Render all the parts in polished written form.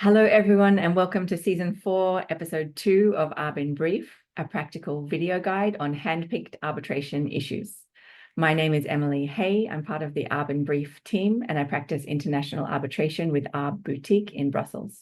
Hello, everyone, and welcome to Season 4, Episode 2 of ARBinBRIEF, a practical video guide on handpicked arbitration issues. My name is Emily Hay. I'm part of the ARBinBRIEF team, and I practice international arbitration with ARBboutique in Brussels.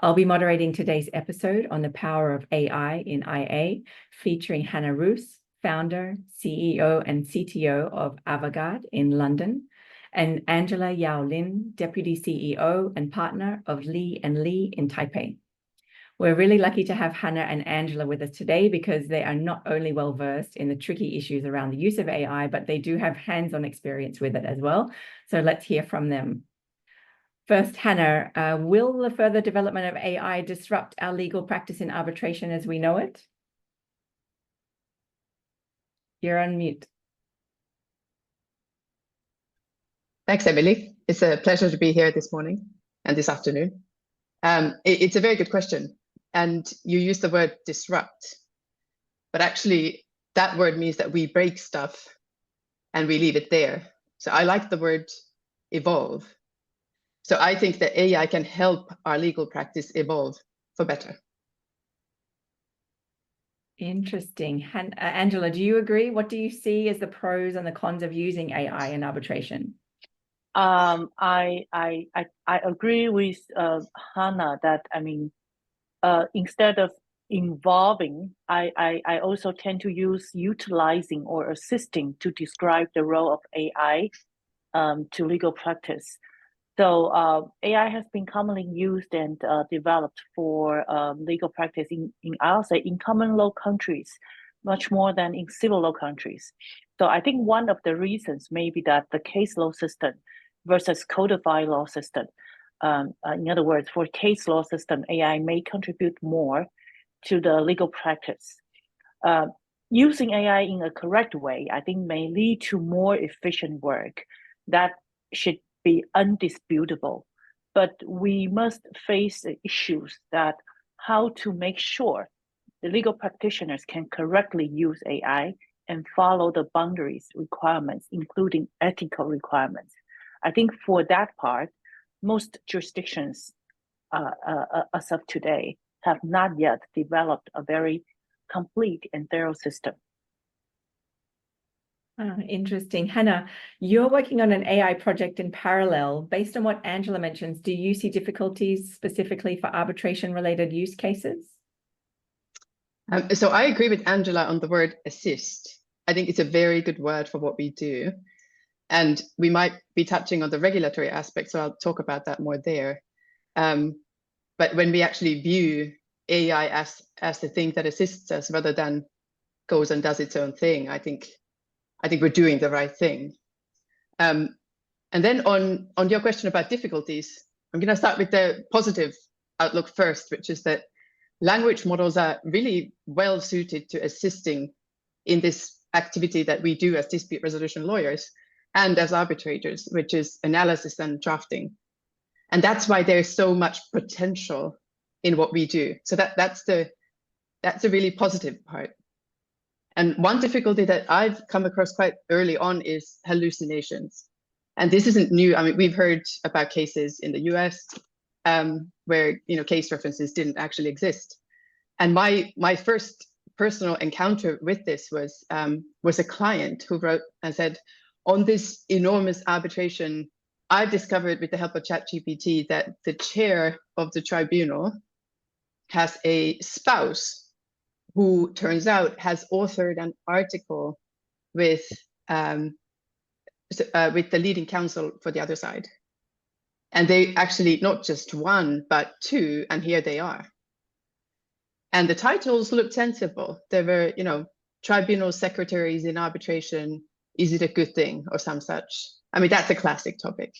I'll be moderating today's episode on the power of AI in IA, featuring Hanna Roos, founder, CEO, and CTO of Avantgarde in London, and Angela Yao Lin, Deputy CEO and partner of Lee & Lee in Taipei. We're really lucky to have Hanna and Angela with us today because they are not only well-versed in the tricky issues around the use of AI, but they do have hands-on experience with it as well. So let's hear from them. First, Hanna, will the further development of AI disrupt our legal practice in arbitration as we know it? You're on mute. Thanks, Emily. It's a pleasure to be here this morning and this afternoon. It's a very good question. And you use the word disrupt, but actually that word means that we break stuff and we leave it there. So I like the word evolve. So I think that AI can help our legal practice evolve for better. Interesting. Angela, do you agree? What do you see as the pros and the cons of using AI in arbitration? I agree with Hanna that instead of involving, I also tend to use utilizing or assisting to describe the role of AI to legal practice. So AI has been commonly used and developed for legal practice I'll say in common law countries, much more than in civil law countries. So I think one of the reasons may be that the case law system versus codified law system. In other words, for case law system, AI may contribute more to the legal practice. Using AI in a correct way, I think may lead to more efficient work. That should be undisputable. But we must face the issues that how to make sure the legal practitioners can correctly use AI and follow the boundaries requirements, including ethical requirements. I think for that part, most jurisdictions as of today have not yet developed a very complete and thorough system. Interesting. Hanna, you're working on an AI project in parallel. Based on what Angela mentions, do you see difficulties specifically for arbitration-related use cases? So I agree with Angela on the word assist. I think it's a very good word for what we do. And we might be touching on the regulatory aspect, so I'll talk about that more there. But when we actually view AI as the thing that assists us rather than goes and does its own thing, I think we're doing the right thing. And then on your question about difficulties, I'm going to start with the positive outlook first, which is that language models are really well suited to assisting in this activity that we do as dispute resolution lawyers and as arbitrators, which is analysis and drafting. And that's why there's so much potential in what we do. So that's a really positive part. And one difficulty that I've come across quite early on is hallucinations. And this isn't new. I mean, we've heard about cases in the US where case references didn't actually exist. And my first personal encounter with this was a client who wrote and said, on this enormous arbitration, I've discovered with the help of ChatGPT that the chair of the tribunal has a spouse who turns out has authored an article with the leading counsel for the other side. And they actually not just one, but two, and here they are. And the titles looked sensible. There were, tribunal secretaries in arbitration, is it a good thing or some such? I mean, that's a classic topic.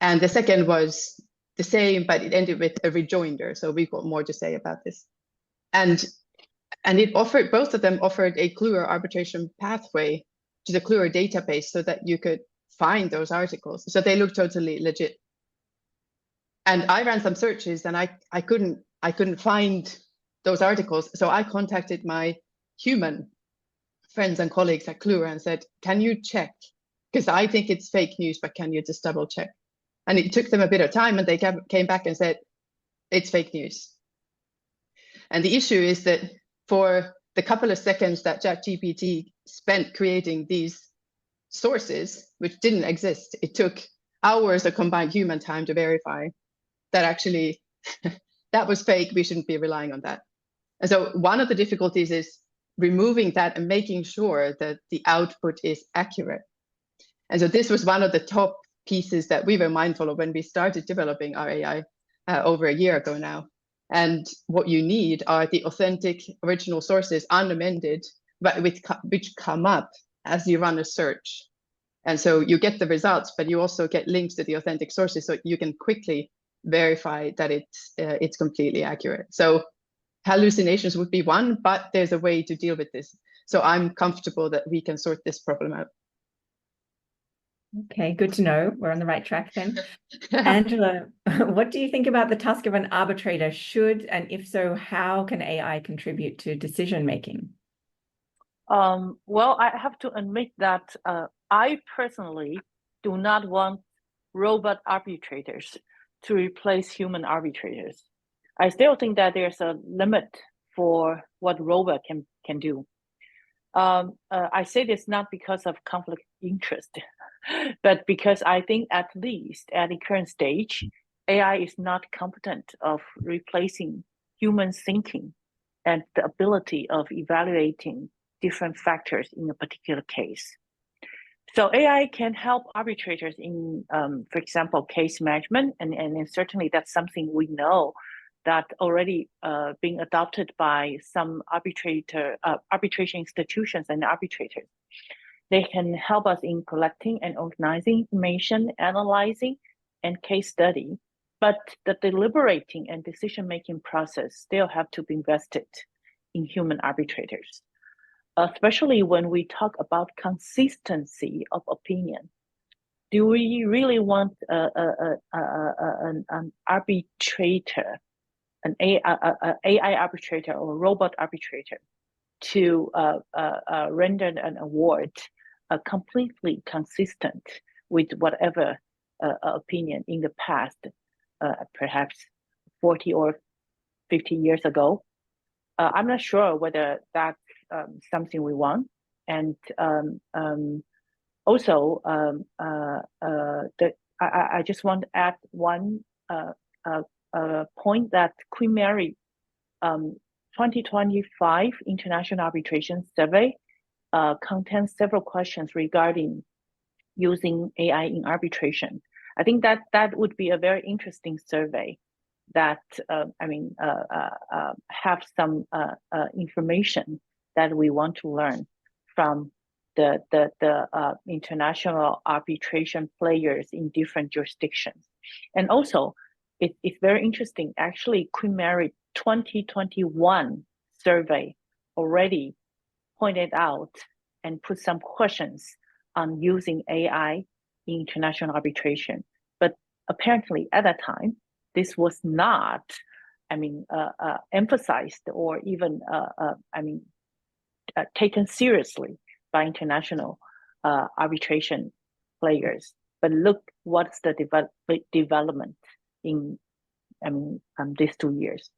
And the second was the same, but it ended with a rejoinder. So we've got more to say about this. And it offered, both of them offered a Kluwer arbitration pathway to the Kluwer database so that you could find those articles. So they looked totally legit. And I ran some searches and I couldn't find those articles. So I contacted my human friends and colleagues at Kluwer and said, can you check? Because I think it's fake news, but can you just double check? And it took them a bit of time and they came back and said, it's fake news. And the issue is that for the couple of seconds that ChatGPT spent creating these sources, which didn't exist, it took hours of combined human time to verify that actually that was fake. We shouldn't be relying on that. And so one of the difficulties is removing that and making sure that the output is accurate. And so this was one of the top pieces that we were mindful of when we started developing our AI over a year ago now. And what you need are the authentic original sources, unamended, but which come up as you run a search. And so you get the results, but you also get links to the authentic sources, so you can quickly verify that it's completely accurate. So hallucinations would be one, but there's a way to deal with this. So I'm comfortable that we can sort this problem out. Okay, good to know. We're on the right track then. Angela, what do you think about the task of an arbitrator? Should, and if so, how can AI contribute to decision making? Well, I have to admit that I personally do not want robot arbitrators to replace human arbitrators. I still think that there's a limit for what robot can do. I say this not because of conflict of interest, but because I think at least at the current stage, AI is not competent of replacing human thinking and the ability of evaluating different factors in a particular case. So AI can help arbitrators in, for example, case management, and certainly that's something we know that already being adopted by some arbitration institutions and arbitrators. They can help us in collecting and organizing information, analyzing, and case study, but the deliberating and decision-making process still have to be invested in human arbitrators, especially when we talk about consistency of opinion. Do we really want an arbitrator, an AI arbitrator or robot arbitrator to render an award completely consistent with whatever opinion in the past, perhaps 40 or 50 years ago? I'm not sure whether that's something we want. And also, I just want to add one point that Queen Mary 2025 International Arbitration Survey contains several questions regarding using AI in arbitration. I think that would be a very interesting survey that have some information that we want to learn from the international arbitration players in different jurisdictions. And also, it's very interesting. Actually, Queen Mary 2021 survey already pointed out and put some questions on using AI in international arbitration. But apparently at that time, this was not, emphasized or even, taken seriously by international arbitration players. But look, what's the development in, these 2 years.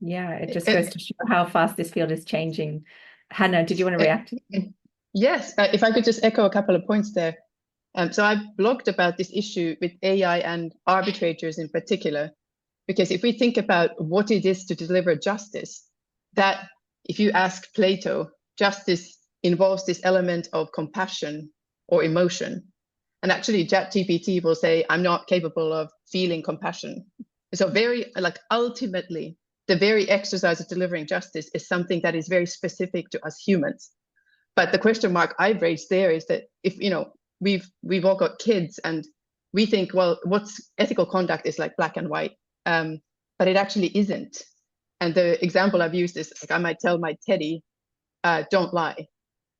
Yeah, it just goes to show how fast this field is changing. Hanna, did you want to react? Yes, if I could just echo a couple of points there. So I've blogged about this issue with AI and arbitrators in particular, because if we think about what it is to deliver justice, that if you ask Plato, justice involves this element of compassion or emotion. And actually, ChatGPT will say, I'm not capable of feeling compassion. So very, ultimately, the very exercise of delivering justice is something that is very specific to us humans. But the question mark I've raised there is that if, we've all got kids and we think, well, what's ethical conduct is like black and white, but it actually isn't. And the example I've used is I might tell my Teddy, don't lie,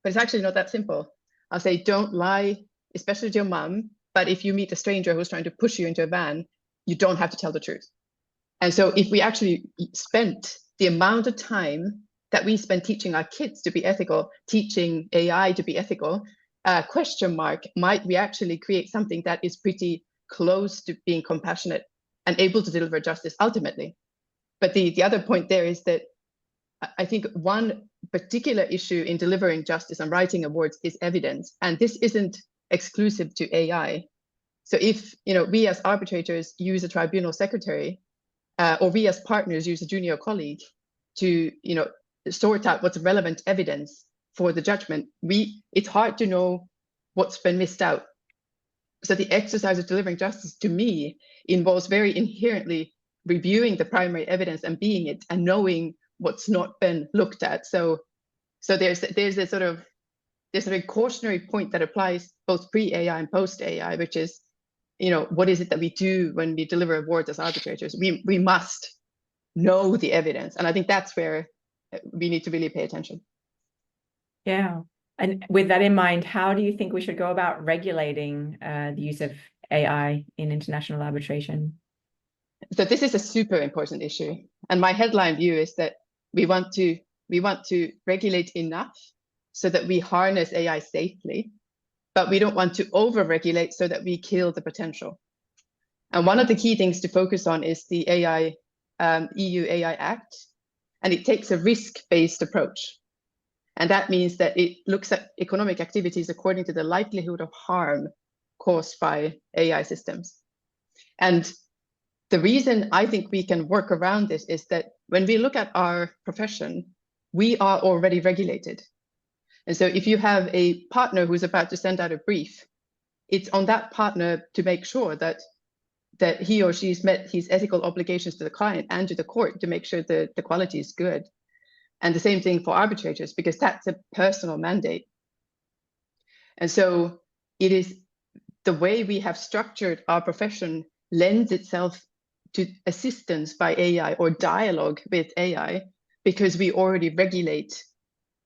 but it's actually not that simple. I'll say, don't lie, especially to your mom. But if you meet a stranger who's trying to push you into a van, you don't have to tell the truth. And so if we actually spent the amount of time that we spend teaching our kids to be ethical, teaching AI to be ethical, question mark, might we actually create something that is pretty close to being compassionate and able to deliver justice ultimately. But the other point there is that I think one particular issue in delivering justice and writing awards is evidence, and this isn't exclusive to AI. So if we as arbitrators use a tribunal secretary, or we as partners use a junior colleague to sort out what's relevant evidence for the judgment, it's hard to know what's been missed out. So the exercise of delivering justice to me involves very inherently reviewing the primary evidence and being it and knowing what's not been looked at. So there's a sort of a cautionary point that applies both pre-AI and post-AI, which is, what is it that we do when we deliver awards as arbitrators? We must know the evidence. And I think that's where we need to really pay attention. Yeah. And with that in mind, how do you think we should go about regulating the use of AI in international arbitration? So this is a super important issue. And my headline view is that we want to regulate enough so that we harness AI safely, but we don't want to over-regulate so that we kill the potential. And one of the key things to focus on is the EU AI Act, and it takes a risk-based approach. And that means that it looks at economic activities according to the likelihood of harm caused by AI systems. And the reason I think we can work around this is that when we look at our profession, we are already regulated. And so if you have a partner who's about to send out a brief, it's on that partner to make sure that he or she's met his ethical obligations to the client and to the court to make sure that the quality is good. And the same thing for arbitrators, because that's a personal mandate. And so it is the way we have structured our profession lends itself to assistance by AI or dialogue with AI, because we already regulate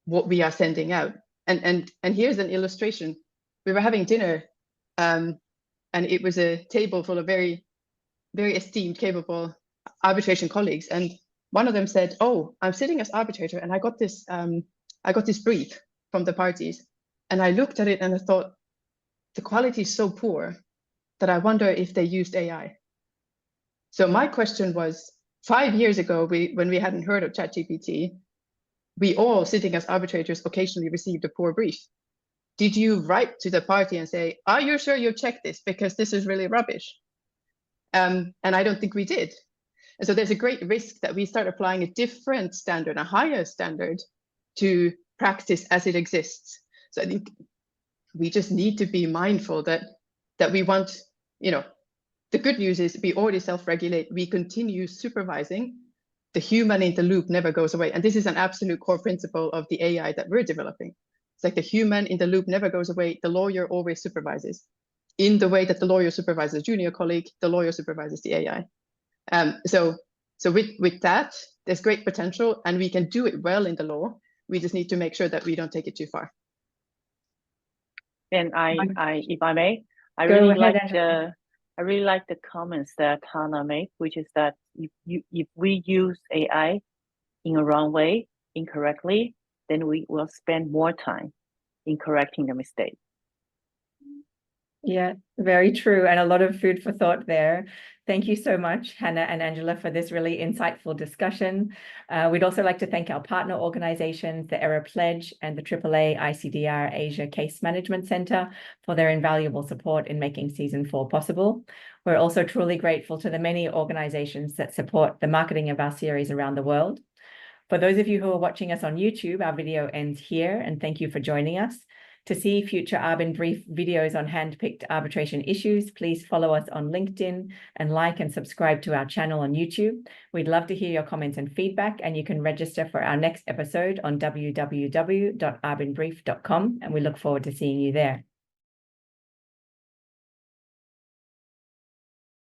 what we are sending out. And here's an illustration. We were having dinner, and it was a table full of very, very esteemed, capable arbitration colleagues. And one of them said, "Oh, I'm sitting as arbitrator, and I got this brief from the parties." And I looked at it and I thought, the quality is so poor that I wonder if they used AI. So my question was, 5 years ago, when we hadn't heard of ChatGPT, we all sitting as arbitrators occasionally received a poor brief. Did you write to the party and say, "Are you sure you checked this? Because this is really rubbish"? And I don't think we did. And so there's a great risk that we start applying a different standard, a higher standard, to practice as it exists. So I think we just need to be mindful that we want, the good news is we already self-regulate, we continue supervising, the human in the loop never goes away. And this is an absolute core principle of the AI that we're developing. It's like the human in the loop never goes away, the lawyer always supervises. In the way that the lawyer supervises a junior colleague, the lawyer supervises the AI. So with that, there's great potential, and we can do it well in the law. We just need to make sure that we don't take it too far. And if I may, I really like the comments that Hanna made, which is that if we use AI in a wrong way, incorrectly, then we will spend more time in correcting the mistake. Yeah, very true. And a lot of food for thought there. Thank you so much, Hanna and Angela, for this really insightful discussion. We'd also like to thank our partner organizations, the Error Pledge and the AAA ICDR-Asia Case Management Center, for their invaluable support in making Season 4 possible. We're also truly grateful to the many organizations that support the marketing of our series around the world. For those of you who are watching us on YouTube, our video ends here, and thank you for joining us. To see future ARBinBRIEF videos on hand-picked arbitration issues, please follow us on LinkedIn and like and subscribe to our channel on YouTube. We'd love to hear your comments and feedback, and you can register for our next episode on www.arbinbrief.com, and we look forward to seeing you there.